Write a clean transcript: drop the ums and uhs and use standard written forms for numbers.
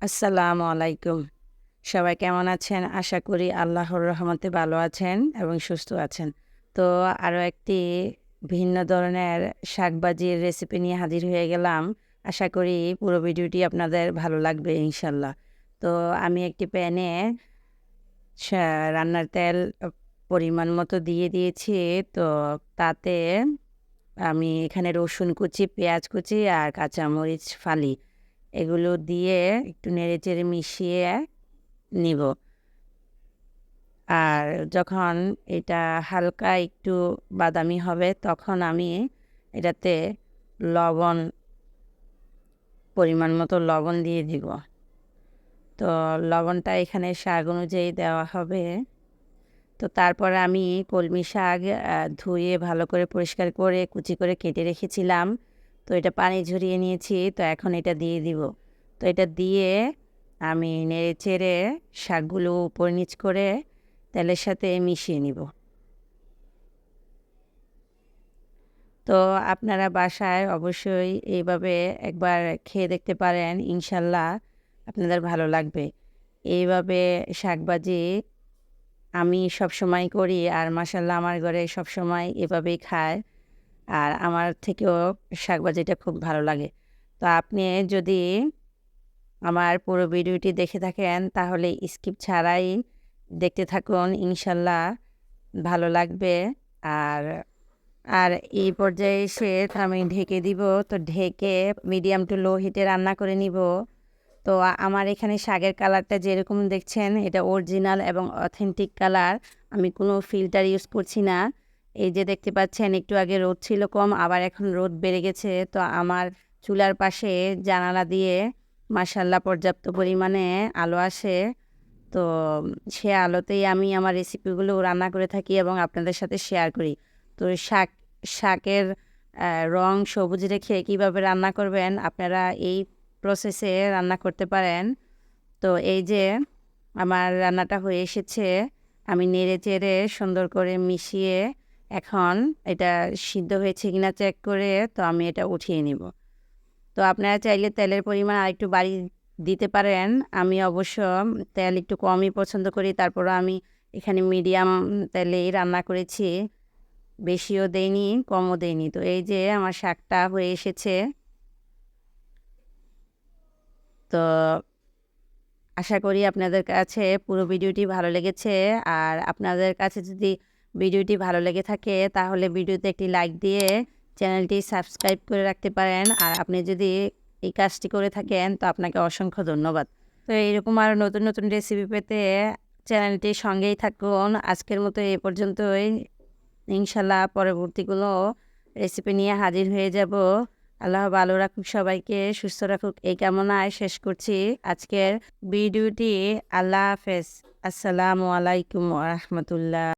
আসসালামু আলাইকুম। সবাই কেমন আছেন? আশা করি আল্লাহর রহমতে ভালো আছেন এবং সুস্থ আছেন। তো আরও একটি ভিন্ন ধরনের শাকভাজির রেসিপি নিয়ে হাজির হয়ে গেলাম। আশা করি পুরো ভিডিওটি আপনাদের ভালো লাগবে ইনশাল্লাহ। তো আমি একটি প্যানে সা রান্নার তেল পরিমাণ মতো দিয়ে দিয়েছি। তো তাতে আমি এখানে রসুন কুচি, পেঁয়াজ কুচি আর কাঁচামরিচ ফালি এগুলো দিয়ে একটু নেড়েচেড়ে মিশিয়ে নিব। আর যখন এটা হালকা একটু বাদামি হবে তখন আমি এটাতে লবণ পরিমাণ মতো লবণ দিয়ে দিব। তো লবণটা এখানে স্বাদ অনুযায়ী দেওয়া হবে। তো তারপরে আমি কলমি শাক ধুয়ে ভালো করে পরিষ্কার করে কুচি করে কেটে রেখেছিলাম। তো এটা পানি ঝরিয়ে নিয়েছি। তো এখন এটা দিয়ে দিব। তো এটা দিয়ে আমি নেড়েচেড়ে শাকগুলো উপর নিচ করে তেলের সাথে মিশিয়ে নিব। তো আপনারা বাসায় অবশ্যই এইভাবে একবার খেয়ে দেখতে পারেন। ইনশাল্লাহ আপনাদের ভালো লাগবে। এইভাবে শাকভাজি আমি সবসময় করি আর মাশাআল্লাহ আমার ঘরে সবসময় এভাবেই খায়। আর আমার থেকেও শাকভাজিটা খুব ভালো লাগে। তো আপনি যদি আমার পুরো ভিডিওটি দেখে থাকেন তাহলে স্কিপ ছাড়াই দেখতে থাকুন। ইনশাল্লাহ ভালো লাগবে। আর আর এই পর্যায়ে এসে আমি ঢেকে দিব। তো ঢেকে মিডিয়াম টু লো হিটে রান্না করে নিব। তো আমার এখানে শাকের কালারটা যেরকম দেখছেন এটা অরিজিনাল এবং অথেন্টিক কালার। আমি কোনো ফিল্টার ইউজ করছি না। এই যে দেখতে পাচ্ছেন একটু আগে রোদ ছিল কম, আবার এখন রোদ বেড়ে গেছে। তো আমার চুলার পাশে জানালা দিয়ে মাশাআল্লাহ পর্যাপ্ত পরিমাণে আলো আসে। তো সে আলোতেই আমি আমার রেসিপিগুলো রান্না করে থাকি এবং আপনাদের সাথে শেয়ার করি। তো শাকের রং সবুজ রেখে কীভাবে রান্না করবেন আপনারা এই প্রসেসে রান্না করতে পারেন। তো এই যে আমার রান্নাটা হয়ে এসেছে, আমি নেড়ে চেড়ে সুন্দর করে মিশিয়ে এখন এটা সিদ্ধ হয়েছে কিনা চেক করে তো আমি এটা উঠিয়ে নিব। তো আপনারা চাইলে তেলের পরিমাণ আরেকটু বাড়িয়ে দিতে পারেন। আমি অবশ্য তেল একটু কমই পছন্দ করি। তারপরও আমি এখানে মিডিয়াম তেলেই রান্না করেছি। বেশিও দেইনি, কমও দেইনি। তো এই যে আমার শাকটা হয়ে এসেছে। তো আশা করি আপনাদের কাছে পুরো ভিডিওটি ভালো লেগেছে। আর আপনাদের কাছে যদি ভিডিওটি ভালো লেগে থাকে তাহলে ভিডিওতে একটি লাইক দিয়ে চ্যানেলটি সাবস্ক্রাইব করে রাখতে পারেন। আর আপনি যদি এই কাজটি করে থাকেন তো আপনাকে অসংখ্য ধন্যবাদ। তো এইরকম আরও নতুন নতুন রেসিপি পেতে চ্যানেলটির সঙ্গেই থাকুন। আজকের মতো এ পর্যন্তই। ইনশাল্লাহ পরবর্তীগুলো রেসিপি নিয়ে হাজির হয়ে যাব। আল্লাহ ভালো রাখুক, সবাইকে সুস্থ রাখুক এই কামনায় শেষ করছি আজকের ভিডিওটি। আল্লাহ হাফেজ। আসসালামু আলাইকুম ওয়া রাহমাতুল্লাহ।